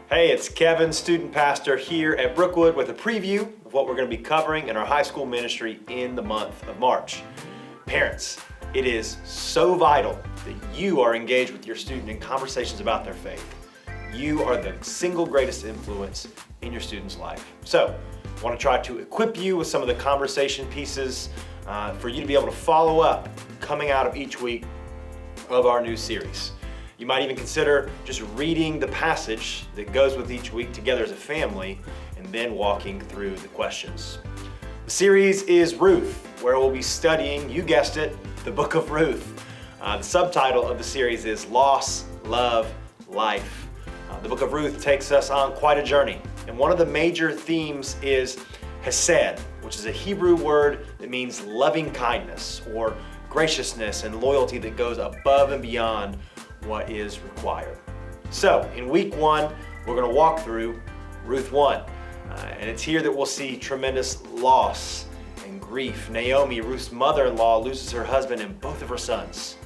Hey, it's Kevin, student pastor here at Brookwood with a preview of what we're going to be covering in our high school ministry in the month of March. Parents, it is so vital that you are engaged with your student in conversations about their faith. You are the single greatest influence in your student's life. So, I want to try to equip you with some of the conversation pieces for you to be able to follow up coming out of each week of our new series. You might even consider just reading the passage that goes with each week together as a family and then walking through the questions. The series is Ruth, where we'll be studying, you guessed it, the book of Ruth. The subtitle of the series is Loss, Love, Life. The book of Ruth takes us on quite a journey, and one of the major themes is hesed, which is a Hebrew word that means loving kindness or graciousness and loyalty that goes above and beyond what is required. So, in week 1, we're going to walk through Ruth 1. And it's here that we'll see tremendous loss and grief. Naomi, Ruth's mother-in-law, loses her husband and both of her sons.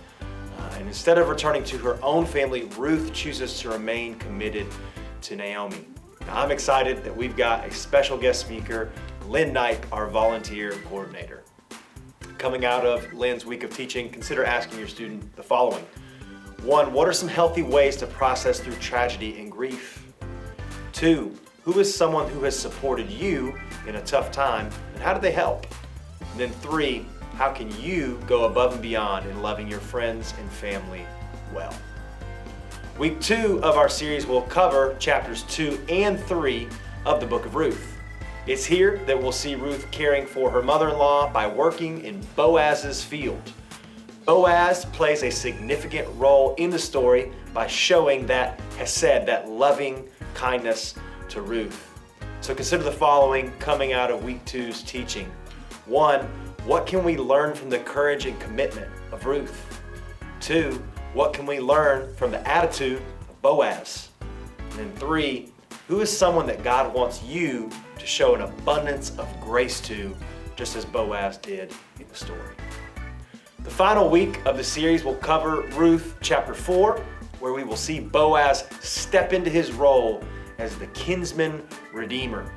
And instead of returning to her own family, Ruth chooses to remain committed to Naomi. Now, I'm excited that we've got a special guest speaker, Lynn Knipe, our volunteer coordinator. Coming out of Lynn's week of teaching, consider asking your student the following. 1, what are some healthy ways to process through tragedy and grief? 2, who is someone who has supported you in a tough time, and how did they help? And then 3, how can you go above and beyond in loving your friends and family well? Week 2 of our series will cover chapters 2 and 3 of the book of Ruth. It's here that we'll see Ruth caring for her mother-in-law by working in Boaz's field. Boaz plays a significant role in the story by showing that hesed, that loving kindness to Ruth. So consider the following coming out of week 2's teaching. 1, what can we learn from the courage and commitment of Ruth? 2, what can we learn from the attitude of Boaz? And then 3, who is someone that God wants you to show an abundance of grace to, just as Boaz did in the story? The final week of the series will cover Ruth chapter 4, where we will see Boaz step into his role as the kinsman redeemer.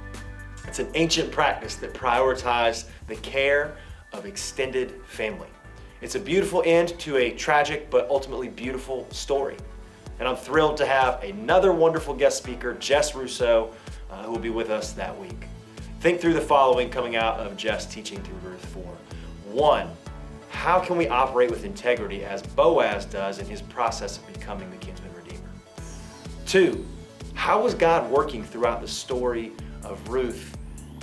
It's an ancient practice that prioritized the care of extended family. It's a beautiful end to a tragic but ultimately beautiful story. And I'm thrilled to have another wonderful guest speaker, Jess Rousseau, who will be with us that week. Think through the following coming out of Jess teaching through Ruth 4. 1, how can we operate with integrity as Boaz does in his process of becoming the kinsman redeemer? 2, how was God working throughout the story of Ruth?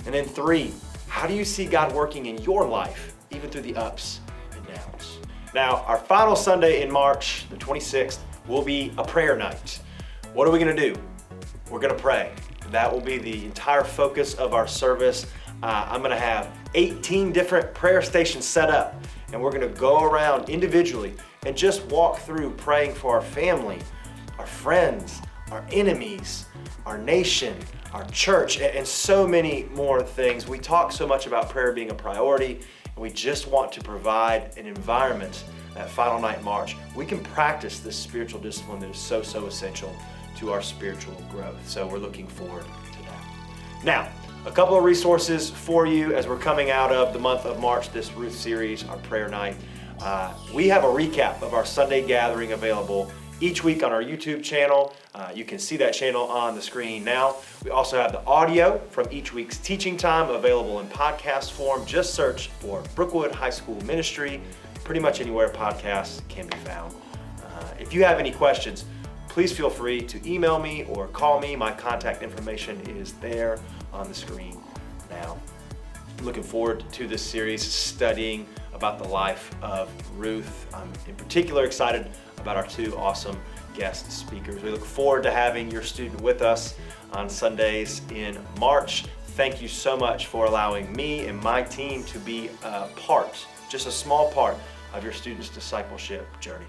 And then 3, how do you see God working in your life, even through the ups and downs? Now, our final Sunday in March, the 26th, will be a prayer night. What are we going to do? We're going to pray. That will be the entire focus of our service. I'm going to have 18 different prayer stations set up, and we're going to go around individually and just walk through praying for our family, our friends, our enemies, our nation, our church, and so many more things. We talk so much about prayer being a priority, and we just want to provide an environment that final night in March. We can practice this spiritual discipline that is so essential to our spiritual growth. So we're looking forward to that. Now, a couple of resources for you as we're coming out of the month of March, this Ruth series, our prayer night. We have a recap of our Sunday gathering available each week on our YouTube channel. You can see that channel on the screen now. We also have the audio from each week's teaching time available in podcast form. Just search for Brookwood High School Ministry, pretty much anywhere podcasts can be found. If you have any questions, please feel free to email me or call me. My contact information is there on the screen now. Looking forward to this series studying about the life of Ruth. I'm in particular excited about our 2 awesome guest speakers. We look forward to having your student with us on Sundays in March. Thank you so much for allowing me and my team to be a part, just a small part of your student's discipleship journey.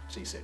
See you soon.